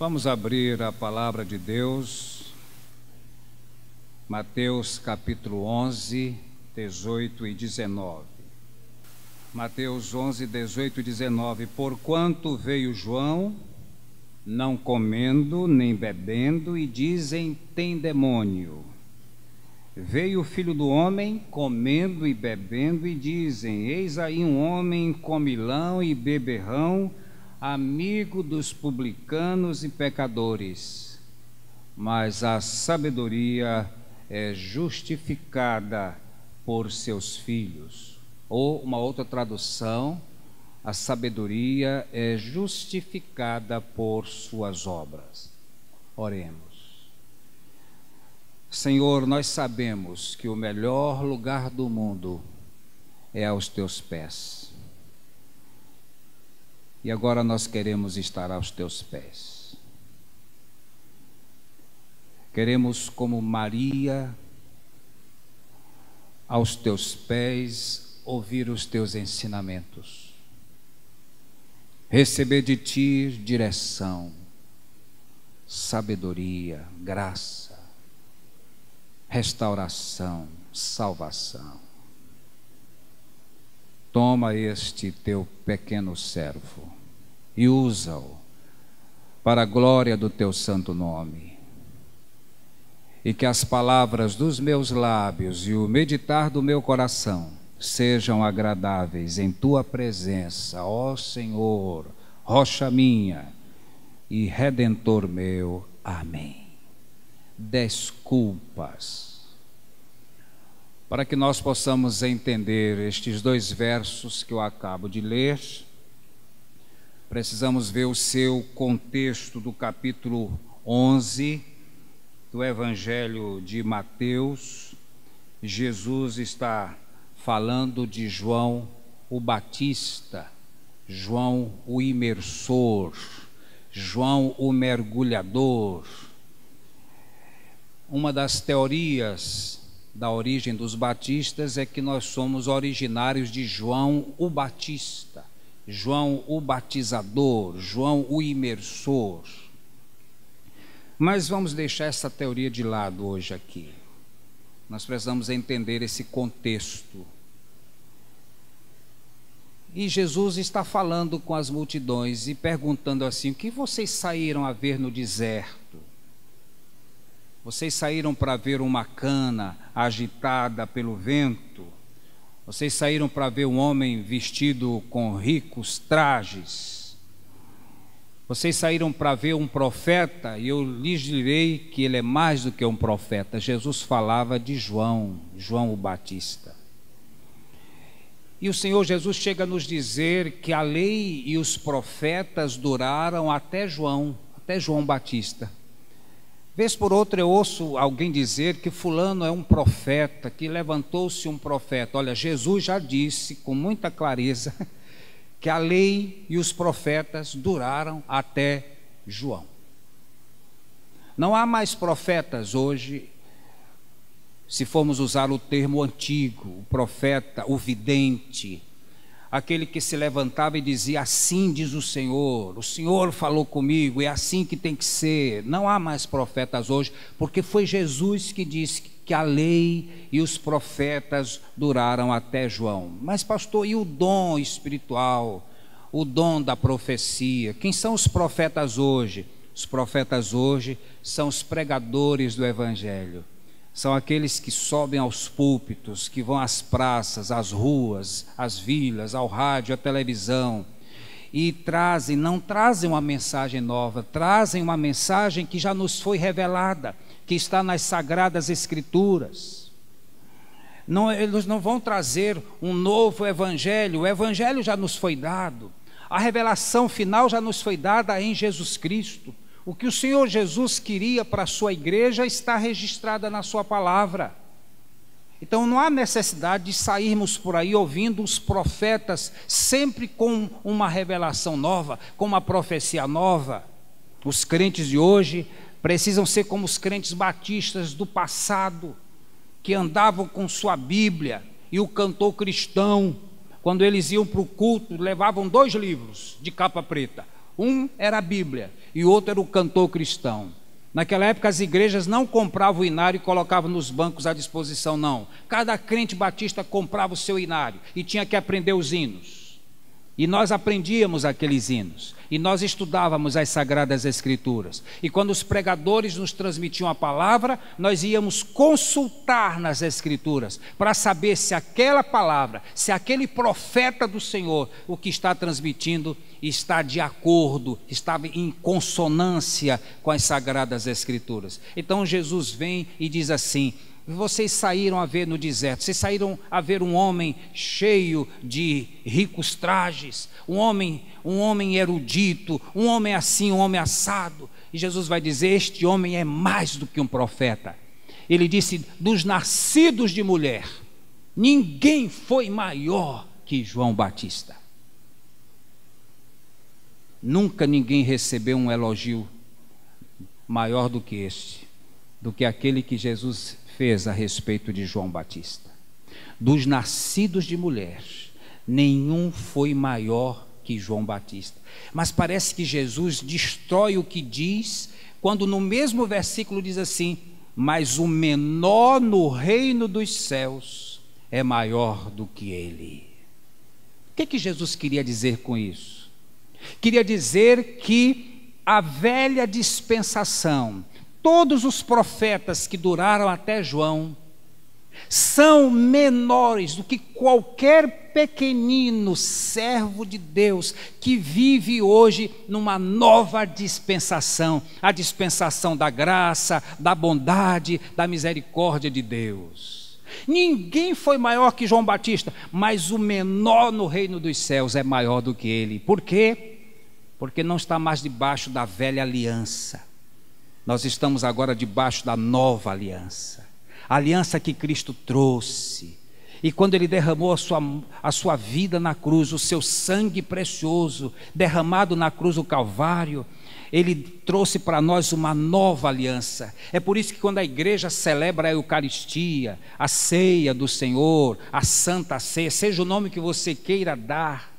Vamos abrir a palavra de Deus, Mateus capítulo 11, 18 e 19. Mateus 11, 18 e 19. Porquanto veio João, não comendo nem bebendo, e dizem, tem demônio. Veio o Filho do Homem, comendo e bebendo, e dizem, eis aí um homem comilão e beberrão, amigo dos publicanos e pecadores. Mas a sabedoria é justificada por seus filhos. Ou uma outra tradução, a sabedoria é justificada por suas obras. Oremos. Senhor, nós sabemos que o melhor lugar do mundo é aos teus pés. E agora nós queremos estar aos teus pés. Queremos, como Maria, aos teus pés, ouvir os teus ensinamentos, receber de ti direção, sabedoria, graça, restauração, salvação. Toma este teu pequeno servo e usa-o para a glória do teu santo nome. E que as palavras dos meus lábios e o meditar do meu coração sejam agradáveis em tua presença, ó Senhor, rocha minha e redentor meu. Amém. Desculpas. Para que nós possamos entender estes dois versos que eu acabo de ler, precisamos ver o seu contexto do capítulo 11 do Evangelho de Mateus. Jesus está falando de João o Batista, João o imersor, João o mergulhador. Uma das teorias da origem dos batistas é que nós somos originários de João o Batista, João o batizador, João o imersor. Mas vamos deixar essa teoria de lado hoje aqui. Nós precisamos entender esse contexto. E Jesus está falando com as multidões e perguntando assim: o que vocês saíram a ver no deserto? Vocês saíram para ver uma cana agitada pelo vento? Vocês saíram para ver um homem vestido com ricos trajes? Vocês saíram para ver um profeta? E eu lhes direi que ele é mais do que um profeta. Jesus falava de João o Batista. E o Senhor Jesus chega a nos dizer que a lei e os profetas duraram até João Batista. Vez por outra eu ouço alguém dizer que fulano é um profeta, que levantou-se um profeta. Olha, Jesus já disse com muita clareza que a lei e os profetas duraram até João. Não há mais profetas hoje, se formos usar o termo antigo, o profeta, o vidente, aquele que se levantava e dizia, assim diz o Senhor falou comigo, é assim que tem que ser. Não há mais profetas hoje, porque foi Jesus que disse que a lei e os profetas duraram até João. Mas pastor, e o dom espiritual, o dom da profecia? Quem são os profetas hoje? Os profetas hoje são os pregadores do Evangelho. São aqueles que sobem aos púlpitos, que vão às praças, às ruas, às vilas, ao rádio, à televisão, e não trazem uma mensagem nova, trazem uma mensagem que já nos foi revelada, que está nas Sagradas Escrituras. Eles não vão trazer um novo evangelho, o evangelho já nos foi dado, a revelação final já nos foi dada em Jesus Cristo. O que o Senhor Jesus queria para a sua igreja está registrada na sua palavra. Então não há necessidade de sairmos por aí ouvindo os profetas sempre com uma revelação nova, com uma profecia nova. Os crentes de hoje precisam ser como os crentes batistas do passado, que andavam com sua Bíblia e o cantor cristão, quando eles iam para o culto, levavam 2 livros de capa preta, Um era a Bíblia e o outro era o cantor cristão. Naquela época as igrejas não compravam o inário e colocavam nos bancos à disposição, não. Cada crente batista comprava o seu inário e tinha que aprender os hinos. E nós aprendíamos aqueles hinos. E nós estudávamos as Sagradas Escrituras. E quando os pregadores nos transmitiam a palavra, nós íamos consultar nas Escrituras para saber se aquela palavra, se aquele profeta do Senhor, o que está transmitindo, está de acordo, está em consonância com as Sagradas Escrituras. Então Jesus vem e diz assim: vocês saíram a ver no deserto, vocês saíram a ver um homem cheio de ricos trajes, um homem erudito, um homem assim, um homem assado. E Jesus vai dizer: este homem é mais do que um profeta. Ele disse: dos nascidos de mulher, ninguém foi maior que João Batista. Nunca ninguém recebeu um elogio maior do que este, do que aquele que Jesus fez a respeito de João Batista. Dos nascidos de mulher, nenhum foi maior que João Batista. Mas parece que Jesus destrói o que diz, quando no mesmo versículo diz assim: mas o menor no reino dos céus é maior do que ele. O que Jesus queria dizer com isso? Queria dizer que a velha dispensação, todos os profetas que duraram até João, são menores do que qualquer pequenino servo de Deus que vive hoje numa nova dispensação, a dispensação da graça, da bondade, da misericórdia de Deus. Ninguém foi maior que João Batista, mas o menor no reino dos céus é maior do que ele. Por quê? Porque não está mais debaixo da velha aliança. Nós estamos agora debaixo da nova aliança, a aliança que Cristo trouxe. E quando Ele derramou a sua vida na cruz, o seu sangue precioso derramado na cruz do Calvário, Ele trouxe para nós uma nova aliança. É por isso que quando a igreja celebra a Eucaristia, a ceia do Senhor, a Santa Ceia, seja o nome que você queira dar,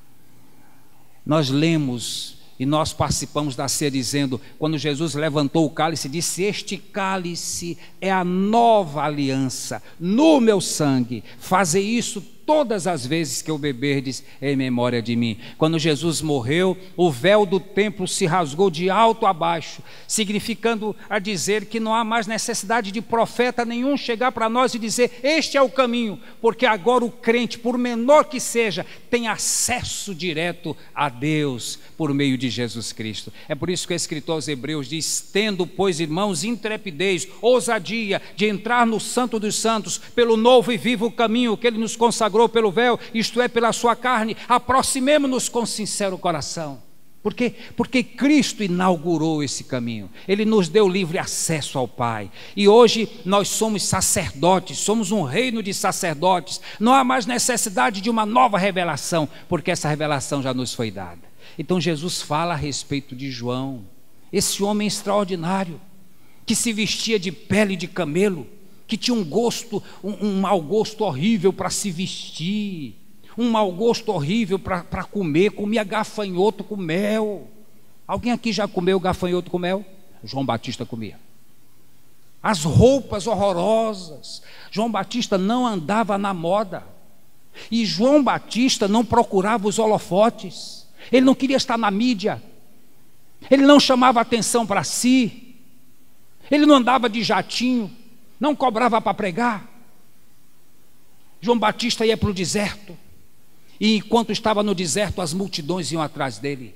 nós lemos e nós participamos da ceia dizendo, quando Jesus levantou o cálice, disse: este cálice é a nova aliança no meu sangue, fazei isso todas as vezes que eu beberdes em memória de mim. Quando Jesus morreu, o véu do templo se rasgou de alto a baixo, significando a dizer que não há mais necessidade de profeta nenhum chegar para nós e dizer: este é o caminho, porque agora o crente, por menor que seja, tem acesso direto a Deus por meio de Jesus Cristo. É por isso que o escritor aos Hebreus diz: tendo, pois, irmãos, intrepidez, ousadia de entrar no Santo dos Santos, pelo novo e vivo caminho que Ele nos consagrou pelo véu, isto é, pela sua carne, aproximemo-nos com sincero coração. Por quê? Porque Cristo inaugurou esse caminho, Ele nos deu livre acesso ao Pai, e hoje nós somos sacerdotes, somos um reino de sacerdotes, não há mais necessidade de uma nova revelação, porque essa revelação já nos foi dada. Então Jesus fala a respeito de João, esse homem extraordinário, que se vestia de pele de camelo, que tinha um gosto, um mau gosto horrível para se vestir, um mau gosto horrível para comer, comia gafanhoto com mel. Alguém aqui já comeu gafanhoto com mel? João Batista comia. As roupas horrorosas. João Batista não andava na moda, e João Batista não procurava os holofotes, ele não queria estar na mídia, ele não chamava atenção para si, ele não andava de jatinho, não cobrava para pregar. João Batista ia para o deserto, e enquanto estava no deserto, as multidões iam atrás dele.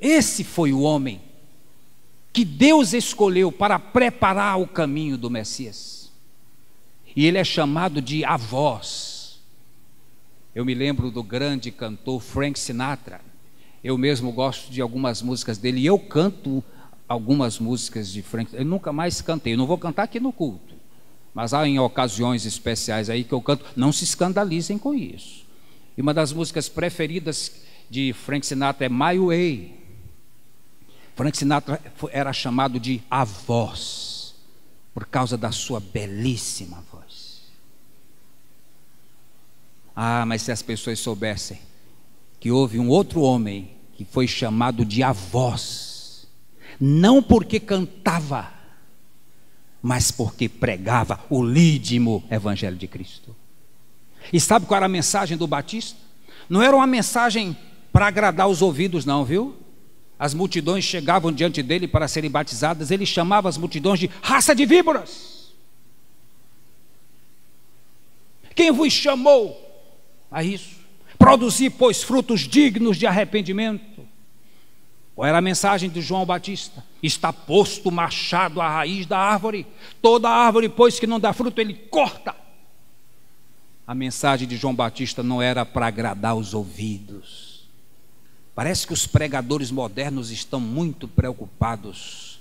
Esse foi o homem que Deus escolheu para preparar o caminho do Messias, e ele é chamado de a voz. Eu me lembro do grande cantor Frank Sinatra. Eu mesmo gosto de algumas músicas dele, e eu canto algumas músicas de Frank. Eu nunca mais cantei, eu não vou cantar aqui no culto, mas há em ocasiões especiais aí que eu canto. Não se escandalizem com isso. E uma das músicas preferidas de Frank Sinatra é My Way. Frank Sinatra era chamado de a voz, por causa da sua belíssima voz. Ah, mas se as pessoas soubessem que houve um outro homem que foi chamado de a voz, não porque cantava, mas porque pregava o lídimo evangelho de Cristo. E sabe qual era a mensagem do Batista? Não era uma mensagem para agradar os ouvidos não, viu? As multidões chegavam diante dele para serem batizadas, ele chamava as multidões de raça de víboras. Quem vos chamou a isso? Produzir, pois, frutos dignos de arrependimento. Qual era a mensagem de João Batista? Está posto o machado à raiz da árvore. Toda árvore, pois, que não dá fruto, ele corta. A mensagem de João Batista não era para agradar os ouvidos. Parece que os pregadores modernos estão muito preocupados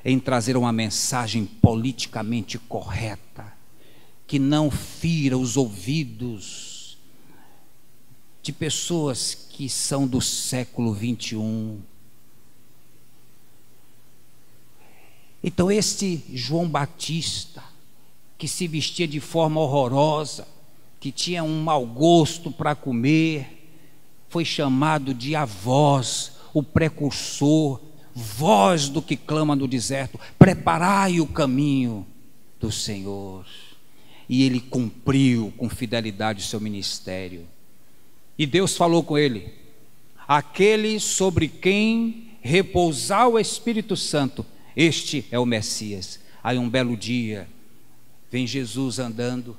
em trazer uma mensagem politicamente correta, que não fira os ouvidos de pessoas que são do século 21. Então este João Batista, que se vestia de forma horrorosa, que tinha um mau gosto para comer, foi chamado de a voz, o precursor, voz do que clama no deserto, preparai o caminho do Senhor. E ele cumpriu com fidelidade o seu ministério. E Deus falou com ele: aquele sobre quem repousar o Espírito Santo, este é o Messias. Aí um belo dia, vem Jesus andando,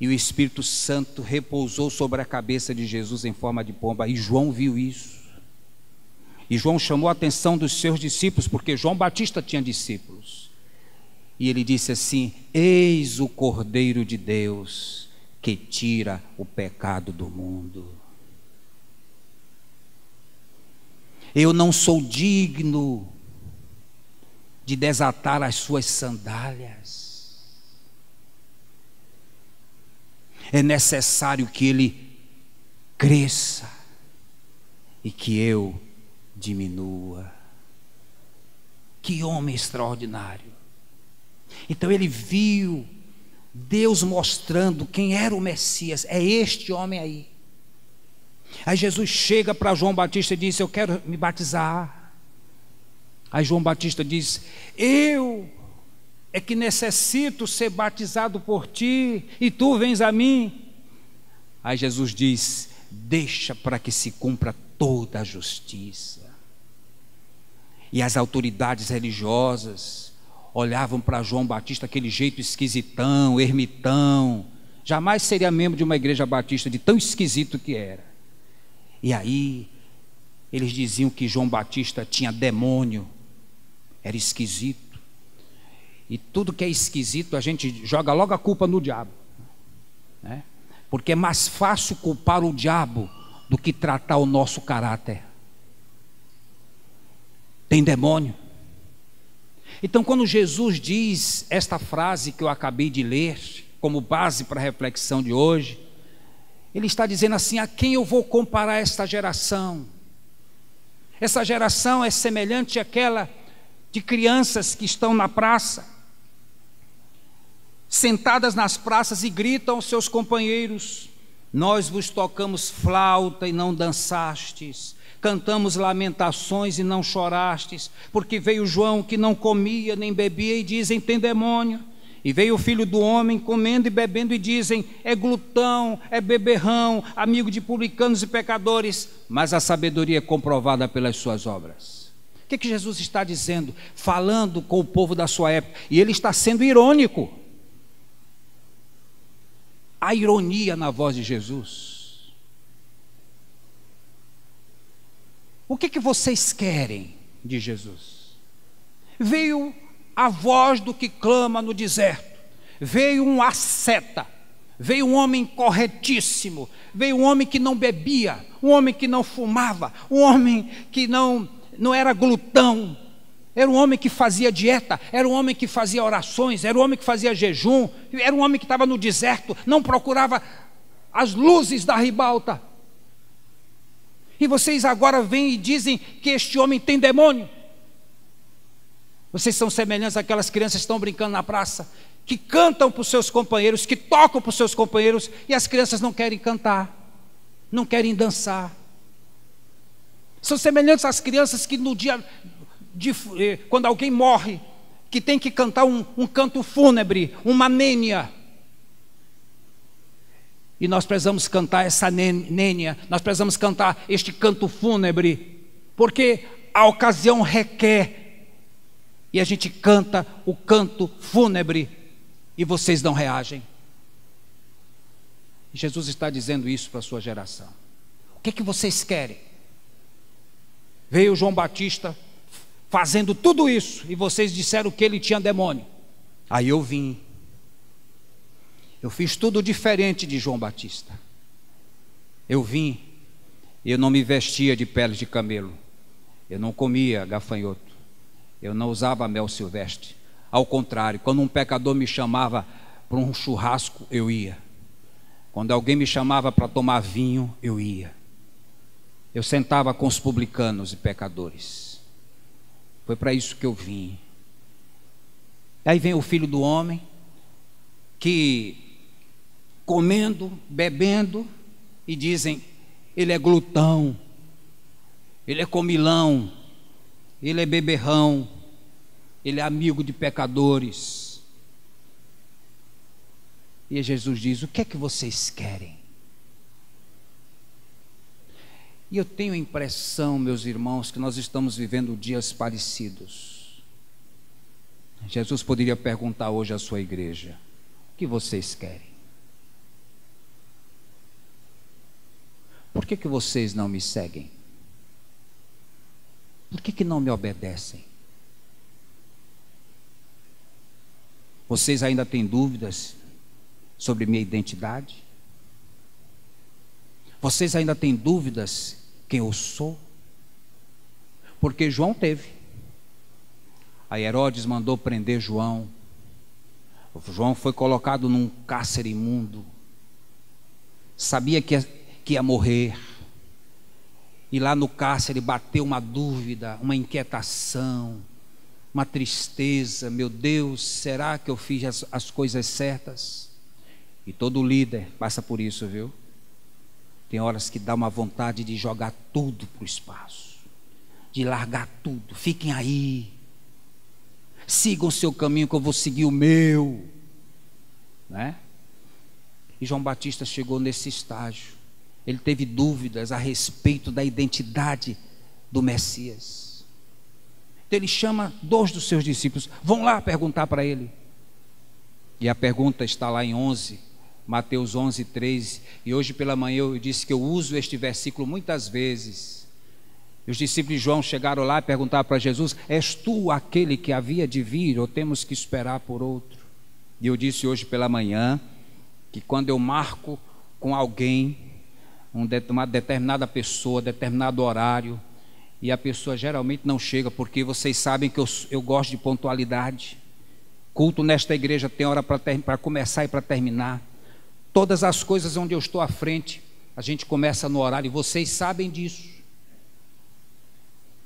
e o Espírito Santo repousou sobre a cabeça de Jesus em forma de pomba, e João viu isso. E João chamou a atenção dos seus discípulos, porque João Batista tinha discípulos. E ele disse assim: eis o Cordeiro de Deus, que tira o pecado do mundo. Eu não sou digno de desatar as suas sandálias. É necessário que ele cresça e que eu diminua. Que homem extraordinário. Então ele viu Deus mostrando quem era o Messias. É este homem aí. Aí Jesus chega para João Batista e diz: eu quero me batizar. Aí João Batista diz: eu é que necessito ser batizado por ti, e tu vens a mim. Aí Jesus diz: deixa para que se cumpra toda a justiça. E as autoridades religiosas olhavam para João Batista, aquele jeito esquisitão, ermitão. Jamais seria membro de uma igreja batista, de tão esquisito que era. E aí eles diziam que João Batista tinha demônio, era esquisito. E tudo que é esquisito a gente joga logo a culpa no diabo, né? Porque é mais fácil culpar o diabo do que tratar o nosso caráter. Tem demônio. Então, quando Jesus diz esta frase que eu acabei de ler, como base para a reflexão de hoje, ele está dizendo assim: a quem eu vou comparar esta geração? Essa geração é semelhante àquela de crianças que estão na praça, sentadas nas praças, e gritam aos seus companheiros: nós vos tocamos flauta e não dançastes, cantamos lamentações e não chorastes, porque veio João que não comia nem bebia e dizem: tem demônio. E veio o Filho do Homem comendo e bebendo e dizem: é glutão, é beberrão, amigo de publicanos e pecadores. Mas a sabedoria é comprovada pelas suas obras. O que Jesus está dizendo? Falando com o povo da sua época. E ele está sendo irônico. A ironia na voz de Jesus. O que vocês querem de Jesus? Veio a voz do que clama no deserto. Veio um asceta. Veio um homem corretíssimo. Veio um homem que não bebia. Um homem que não fumava. Um homem que não era glutão. Era um homem que fazia dieta. Era um homem que fazia orações. Era um homem que fazia jejum. Era um homem que estava no deserto. Não procurava as luzes da ribalta. E vocês agora vêm e dizem que este homem tem demônio. Vocês são semelhantes àquelas crianças que estão brincando na praça, que cantam para os seus companheiros, que tocam para os seus companheiros, e as crianças não querem cantar, não querem dançar. São semelhantes às crianças que no dia quando alguém morre, que tem que cantar um canto fúnebre, uma nênia. E nós precisamos cantar essa nênia, nós precisamos cantar este canto fúnebre, porque a ocasião requer. E a gente canta o canto fúnebre e vocês não reagem. Jesus está dizendo isso para a sua geração. O que vocês querem? Veio João Batista fazendo tudo isso e vocês disseram que ele tinha demônio. Aí eu vim. Eu fiz tudo diferente de João Batista. Eu vim e eu não me vestia de peles de camelo. Eu não comia gafanhoto. Eu não usava mel silvestre. Ao contrário, quando um pecador me chamava para um churrasco, eu ia. Quando alguém me chamava para tomar vinho, eu ia. Eu sentava com os publicanos e pecadores. Foi para isso que eu vim. Aí vem o Filho do Homem, que comendo, bebendo, e dizem, ele é glutão, ele é comilão, ele é beberrão, ele é amigo de pecadores. E Jesus diz, o que é que vocês querem? E eu tenho a impressão, meus irmãos, que nós estamos vivendo dias parecidos. Jesus poderia perguntar hoje à sua igreja, o que vocês querem? Por que vocês não me seguem? Por que não me obedecem? Vocês ainda têm dúvidas sobre minha identidade? Vocês ainda têm dúvidas quem eu sou? Porque João teve. Aí Herodes mandou prender João. João foi colocado num cárcere imundo. Sabia que ia morrer. E lá no cárcere bateu uma dúvida, uma inquietação, uma tristeza. Meu Deus, será que eu fiz as coisas certas? E todo líder passa por isso, viu? Tem horas que dá uma vontade de jogar tudo para o espaço, de largar tudo. Fiquem aí, sigam o seu caminho que eu vou seguir o meu, né? E João Batista chegou nesse estágio. Ele teve dúvidas a respeito da identidade do Messias. Então ele chama 2 dos seus discípulos, vão lá perguntar para ele. E a pergunta está lá em Mateus 11, 13. E hoje pela manhã eu disse que eu uso este versículo muitas vezes. E os discípulos de João chegaram lá e perguntaram para Jesus, és tu aquele que havia de vir ou temos que esperar por outro? E eu disse hoje pela manhã que quando eu marco com alguém, uma determinada pessoa, determinado horário, e a pessoa geralmente não chega, porque vocês sabem que eu gosto de pontualidade. Culto nesta igreja tem hora para começar e para terminar. Todas as coisas onde eu estou à frente, a gente começa no horário, e vocês sabem disso.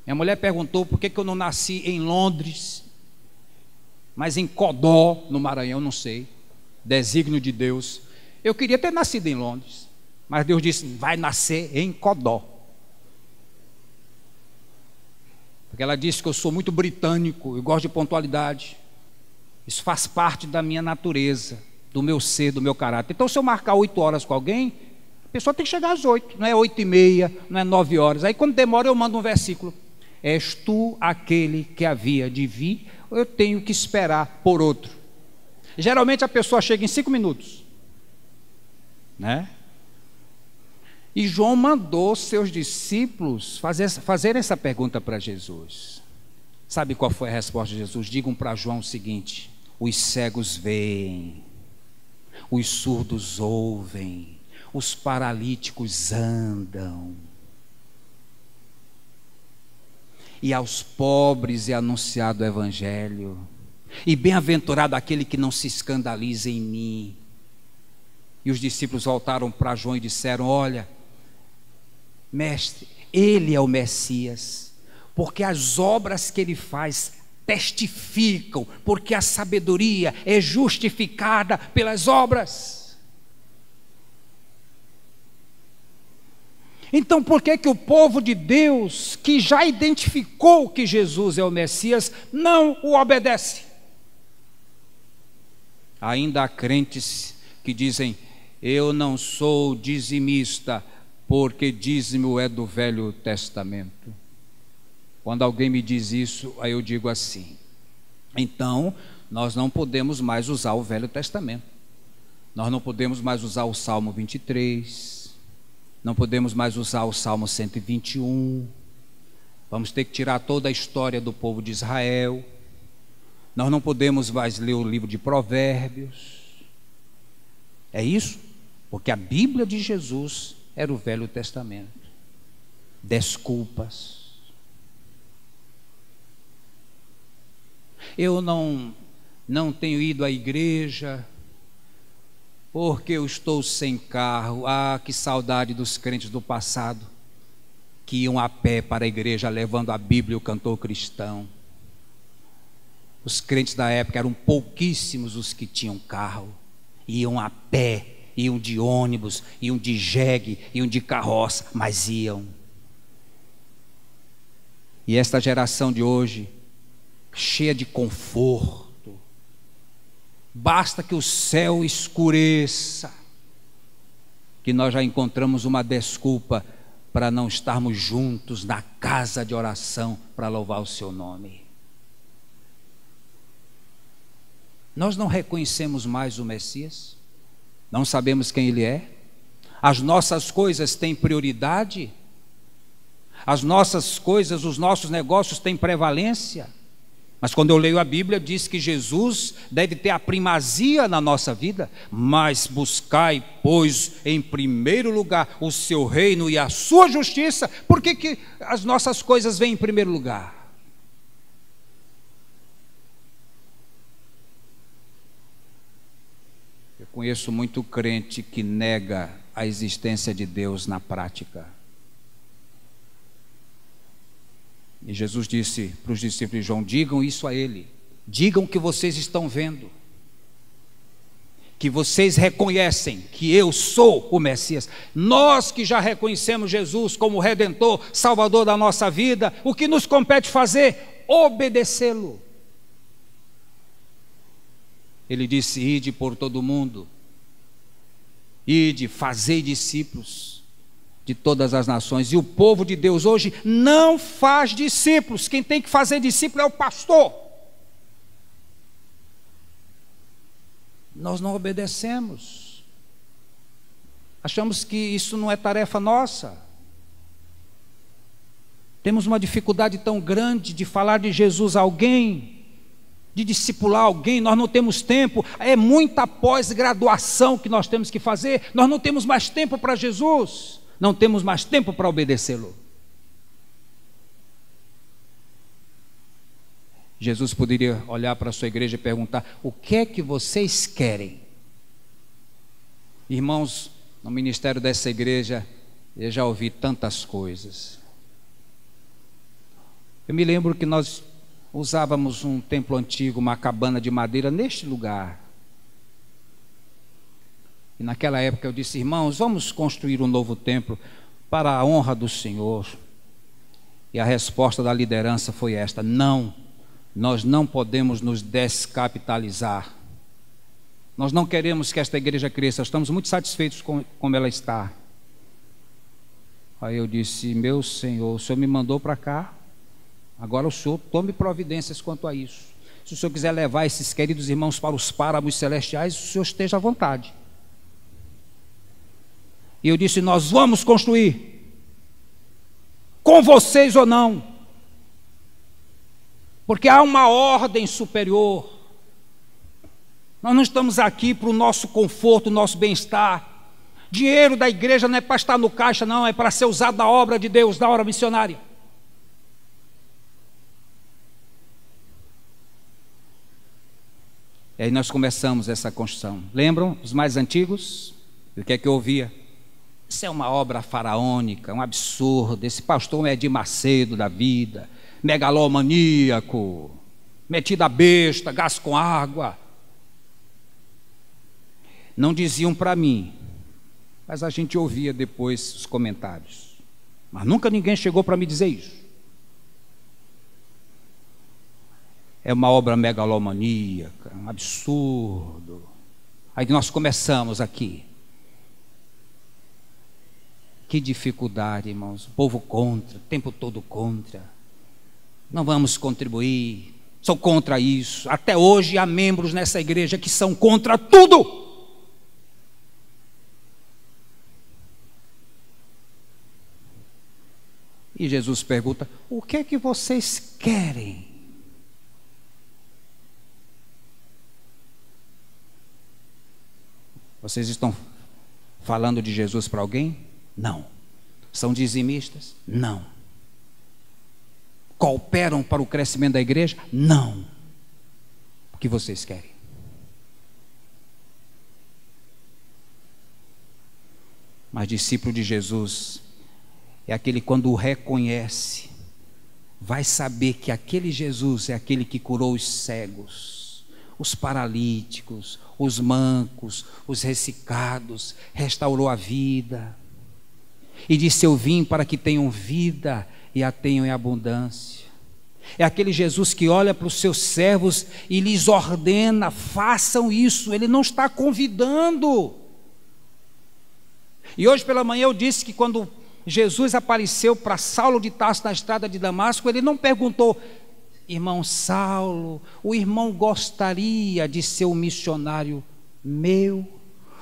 Minha mulher perguntou por que eu não nasci em Londres, mas em Codó, no Maranhão, não sei, desígnio de Deus. Eu queria ter nascido em Londres, mas Deus disse, vai nascer em Codó. Porque ela disse que eu sou muito britânico, eu gosto de pontualidade. Isso faz parte da minha natureza, do meu ser, do meu caráter. Então se eu marcar 8 horas com alguém, a pessoa tem que chegar às 8, não é 8h30, não é 9 horas. Aí quando demora eu mando um versículo. És tu aquele que havia de vir, ou eu tenho que esperar por outro? Geralmente a pessoa chega em 5 minutos, né? E João mandou seus discípulos fazer essa pergunta para Jesus. Sabe qual foi a resposta de Jesus? Digam para João o seguinte, os cegos veem, os surdos ouvem, os paralíticos andam, e aos pobres é anunciado o evangelho, e bem-aventurado aquele que não se escandaliza em mim. E os discípulos voltaram para João e disseram, olha, mestre, ele é o Messias, porque as obras que ele faz testificam, porque a sabedoria é justificada pelas obras. Então por que que o povo de Deus, que já identificou que Jesus é o Messias, não o obedece? Ainda há crentes que dizem: eu não sou dizimista, porque dízimo é do Velho Testamento. Quando alguém me diz isso, aí eu digo assim: então nós não podemos mais usar o Velho Testamento. Nós não podemos mais usar o Salmo 23, não podemos mais usar o Salmo 121, vamos ter que tirar toda a história do povo de Israel, nós não podemos mais ler o livro de Provérbios. É isso? Porque a Bíblia de Jesus era o Velho Testamento. Desculpas. Eu não tenho ido à igreja porque eu estou sem carro. Ah, que saudade dos crentes do passado, que iam a pé para a igreja levando a Bíblia e o cantor cristão. Os crentes da época eram pouquíssimos os que tinham carro. Iam a pé, iam de ônibus, iam de jegue, iam de carroça, mas iam. E esta geração de hoje, cheia de conforto, basta que o céu escureça, que nós já encontramos uma desculpa para não estarmos juntos na casa de oração para louvar o seu nome. Nós não reconhecemos mais o Messias, não sabemos quem ele é, as nossas coisas têm prioridade, as nossas coisas, os nossos negócios têm prevalência. Mas quando eu leio a Bíblia, diz que Jesus deve ter a primazia na nossa vida. Mas buscai, pois, em primeiro lugar o seu reino e a sua justiça. Por que as nossas coisas vêm em primeiro lugar? Eu conheço muito crente que nega a existência de Deus na prática. E Jesus disse para os discípulos de João: digam isso a ele, digam que vocês estão vendo, que vocês reconhecem que eu sou o Messias. Nós que já reconhecemos Jesus como Redentor, Salvador da nossa vida, o que nos compete fazer? Obedecê-lo. Ele disse: ide por todo o mundo, ide, fazei discípulos de todas as nações. E o povo de Deus hoje não faz discípulos. Quem tem que fazer discípulo é o pastor. Nós não obedecemos, achamos que isso não é tarefa nossa. Temos uma dificuldade tão grande de falar de Jesus a alguém, de discipular alguém. Nós não temos tempo, é muita pós-graduação que nós temos que fazer. Nós não temos mais tempo para Jesus, não temos mais tempo para obedecê-lo. Jesus poderia olhar para a sua igreja e perguntar: o que é que vocês querem? Irmãos, no ministério dessa igreja, eu já ouvi tantas coisas. Eu me lembro que nós usávamos um templo antigo, uma cabana de madeira neste lugar. E naquela época eu disse: irmãos, vamos construir um novo templo para a honra do Senhor. E a resposta da liderança foi esta: não, nós não podemos nos descapitalizar. Nós não queremos que esta igreja cresça, estamos muito satisfeitos com como ela está. Aí eu disse: meu Senhor, o Senhor me mandou para cá, agora o Senhor tome providências quanto a isso. Se o Senhor quiser levar esses queridos irmãos para os páramos celestiais, o Senhor esteja à vontade. E eu disse: nós vamos construir, com vocês ou não, porque há uma ordem superior. Nós não estamos aqui para o nosso conforto, o nosso bem-estar. Dinheiro da igreja não é para estar no caixa, não, é para ser usado na obra de Deus, na obra missionária. E aí nós começamos essa construção. Lembram os mais antigos? O que é que eu ouvia? Isso é uma obra faraônica, um absurdo. Esse pastor é de Macedo da vida, megalomaníaco, metido a besta, gás com água. Não diziam para mim, mas a gente ouvia depois os comentários. Mas nunca ninguém chegou para me dizer isso. É uma obra megalomaníaca, um absurdo. Aí nós começamos aqui. Que dificuldade, irmãos. O povo contra, o tempo todo contra. Não vamos contribuir. Sou contra isso. Até hoje há membros nessa igreja que são contra tudo. E Jesus pergunta: o que é que vocês querem? Vocês estão falando de Jesus para alguém? Não. São dizimistas? Não. Cooperam para o crescimento da igreja? Não. O que vocês querem? Mas discípulo de Jesus é aquele que, quando o reconhece, vai saber que aquele Jesus é aquele que curou os cegos, os paralíticos, os mancos, os ressecados, restaurou a vida. E disse: eu vim para que tenham vida e a tenham em abundância. É aquele Jesus que olha para os seus servos e lhes ordena: façam isso. Ele não está convidando. E hoje pela manhã eu disse que quando Jesus apareceu para Saulo de Tarso na estrada de Damasco, ele não perguntou: irmão Saulo, o irmão gostaria de ser um missionário meu?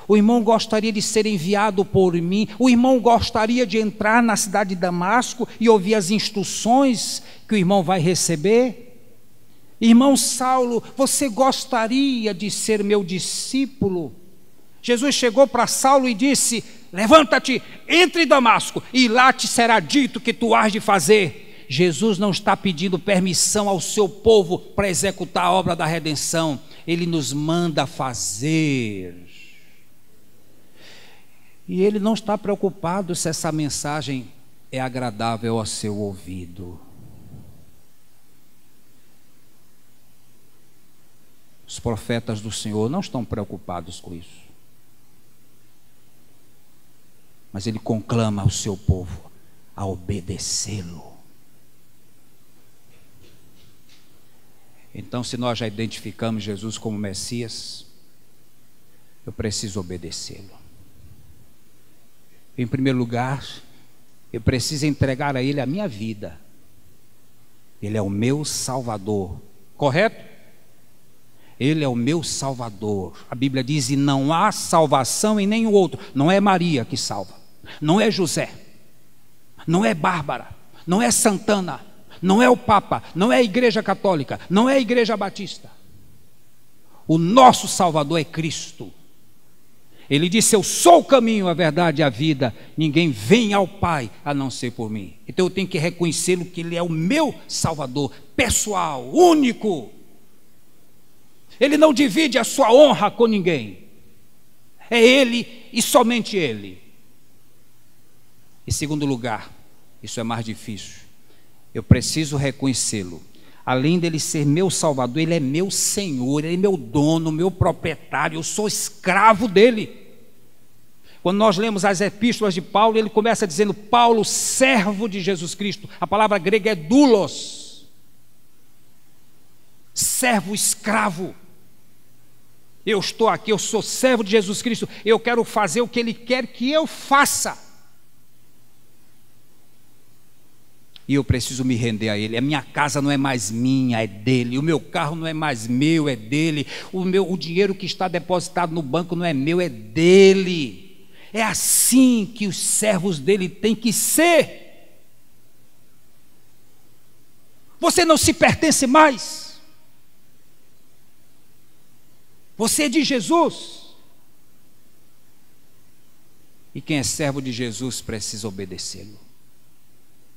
O irmão gostaria de ser enviado por mim? O irmão gostaria de entrar na cidade de Damasco e ouvir as instruções que o irmão vai receber? Irmão Saulo, você gostaria de ser meu discípulo? Jesus chegou para Saulo e disse: levanta-te, entre em Damasco, e lá te será dito o que tu has de fazer. Jesus não está pedindo permissão ao seu povo para executar a obra da redenção. Ele nos manda fazer. E ele não está preocupado se essa mensagem é agradável ao seu ouvido. Os profetas do Senhor não estão preocupados com isso. Mas ele conclama ao seu povo a obedecê-lo. Então, se nós já identificamos Jesus como Messias, eu preciso obedecê-lo. Em primeiro lugar, eu preciso entregar a Ele a minha vida. Ele é o meu Salvador, correto? Ele é o meu Salvador. A Bíblia diz: e não há salvação em nenhum outro. Não é Maria que salva, não é José, não é Bárbara, não é Santana, não é o Papa, não é a Igreja Católica, não é a Igreja Batista. O nosso Salvador é Cristo. Ele disse: eu sou o caminho, a verdade e a vida. Ninguém vem ao Pai a não ser por mim. Então eu tenho que reconhecê-lo, que Ele é o meu Salvador, pessoal, único. Ele não divide a sua honra com ninguém. É Ele e somente Ele. Em segundo lugar, isso é mais difícil, eu preciso reconhecê-lo. Além dele ser meu Salvador, Ele é meu Senhor, Ele é meu dono, meu proprietário. Eu sou escravo dEle. Quando nós lemos as epístolas de Paulo, ele começa dizendo: Paulo, servo de Jesus Cristo. A palavra grega é doulos. Servo, escravo. Eu estou aqui, eu sou servo de Jesus Cristo. Eu quero fazer o que Ele quer que eu faça. E eu preciso me render a Ele. A minha casa não é mais minha, é dEle. O meu carro não é mais meu, é dEle. O dinheiro que está depositado no banco não é meu, é dEle. É assim que os servos dEle têm que ser. Você não se pertence mais. Você é de Jesus. E quem é servo de Jesus precisa obedecê-lo.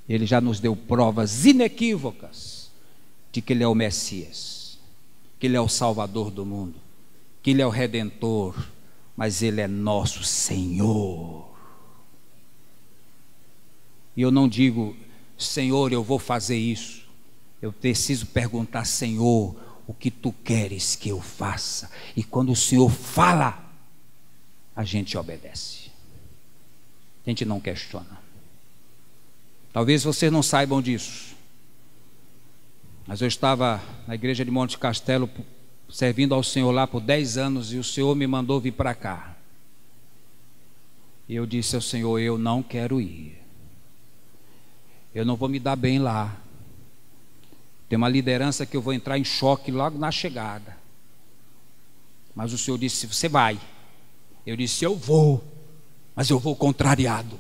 Ele já nos deu provas inequívocas de que Ele é o Messias, que Ele é o Salvador do mundo, que Ele é o Redentor, mas Ele é nosso Senhor. E eu não digo: Senhor, eu vou fazer isso. Eu preciso perguntar: Senhor, o que Tu queres que eu faça? E quando o Senhor fala, a gente obedece. A gente não questiona. Talvez vocês não saibam disso, mas eu estava na igreja de Monte Castelo servindo ao Senhor lá por 10 anos e o Senhor me mandou vir para cá. E eu disse ao Senhor: eu não quero ir, eu não vou me dar bem lá. Tem uma liderança que eu vou entrar em choque logo na chegada. Mas o Senhor disse: você vai. Eu disse: eu vou, mas eu vou contrariado,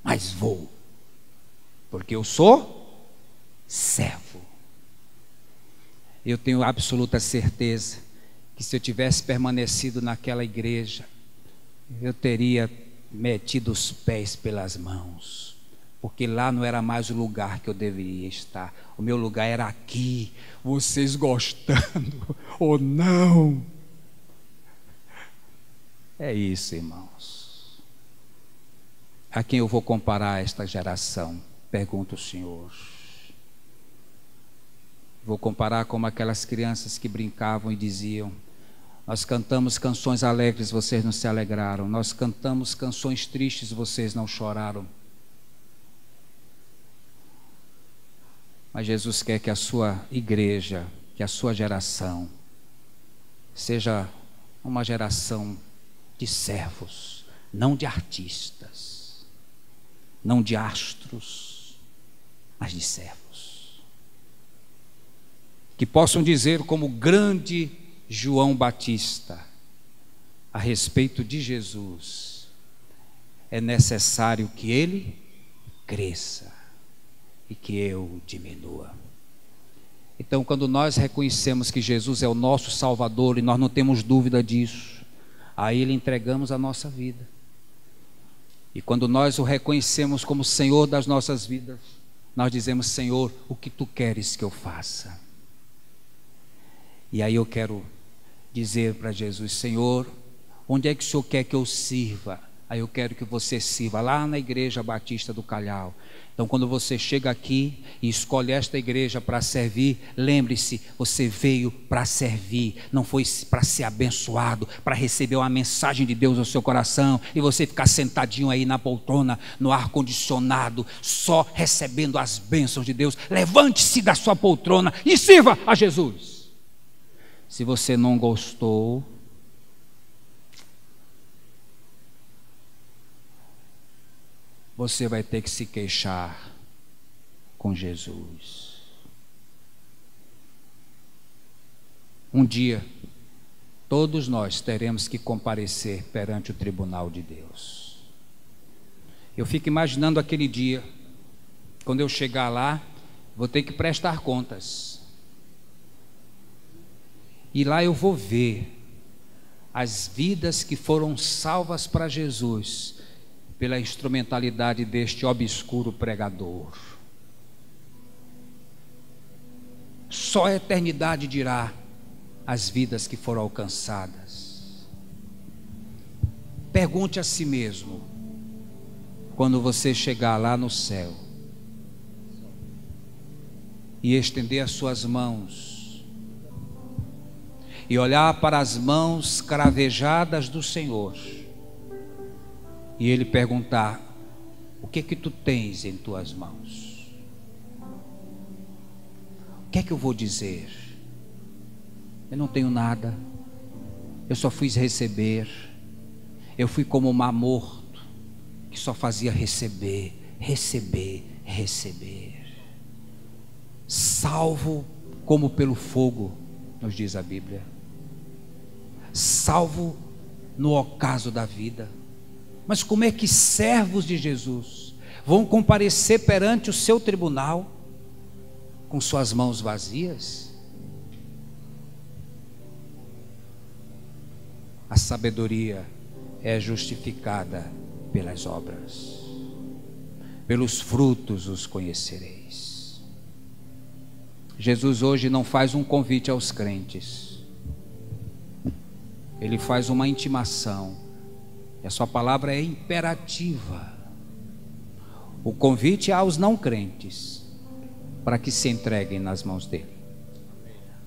mas vou, porque eu sou servo. Eu tenho absoluta certeza que se eu tivesse permanecido naquela igreja, eu teria metido os pés pelas mãos, porque lá não era mais o lugar que eu deveria estar. O meu lugar era aqui, vocês gostando ou não. É isso, irmãos. A quem eu vou comparar esta geração? Pergunta o Senhor. Vou comparar como aquelas crianças que brincavam e diziam: nós cantamos canções alegres, vocês não se alegraram. Nós cantamos canções tristes, vocês não choraram. Mas Jesus quer que a sua igreja, que a sua geração seja uma geração de servos, não de artistas, não de astros, mas de servos. Que possam dizer como grande João Batista a respeito de Jesus: é necessário que ele cresça e que eu diminua. Então, quando nós reconhecemos que Jesus é o nosso Salvador, e nós não temos dúvida disso, a Ele entregamos a nossa vida. E quando nós o reconhecemos como Senhor das nossas vidas, nós dizemos: Senhor, o que Tu queres que eu faça? E aí eu quero dizer para Jesus: Senhor, onde é que o Senhor quer que eu sirva? Aí eu quero que você sirva lá na Igreja Batista do Calhau. Então, quando você chega aqui e escolhe esta igreja para servir, lembre-se, você veio para servir, não foi para ser abençoado, para receber uma mensagem de Deus no seu coração e você ficar sentadinho aí na poltrona, no ar-condicionado, só recebendo as bênçãos de Deus. Levante-se da sua poltrona e sirva a Jesus. Se você não gostou, você vai ter que se queixar com Jesus. Um dia, todos nós teremos que comparecer perante o tribunal de Deus. Eu fico imaginando aquele dia, quando eu chegar lá, vou ter que prestar contas. E lá eu vou ver as vidas que foram salvas para Jesus pela instrumentalidade deste obscuro pregador. Só a eternidade dirá as vidas que foram alcançadas. Pergunte a si mesmo, quando você chegar lá no céu e estender as suas mãos e olhar para as mãos cravejadas do Senhor, e Ele perguntar: o que é que tu tens em tuas mãos? O que é que eu vou dizer? Eu não tenho nada, eu só fui receber, eu fui como um mar morto, que só fazia receber, receber, receber. Salvo como pelo fogo, nos diz a Bíblia. Salvo no ocaso da vida. Mas como é que servos de Jesus vão comparecer perante o seu tribunal com suas mãos vazias? A sabedoria é justificada pelas obras, pelos frutos os conhecereis. Jesus hoje não faz um convite aos crentes, Ele faz uma intimação. E a sua palavra é imperativa. O convite é aos não crentes, para que se entreguem nas mãos dele.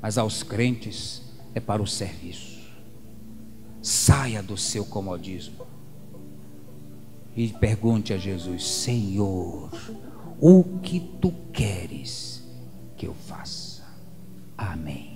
Mas aos crentes é para o serviço. Saia do seu comodismo e pergunte a Jesus: Senhor, o que tu queres que eu faça. Amém.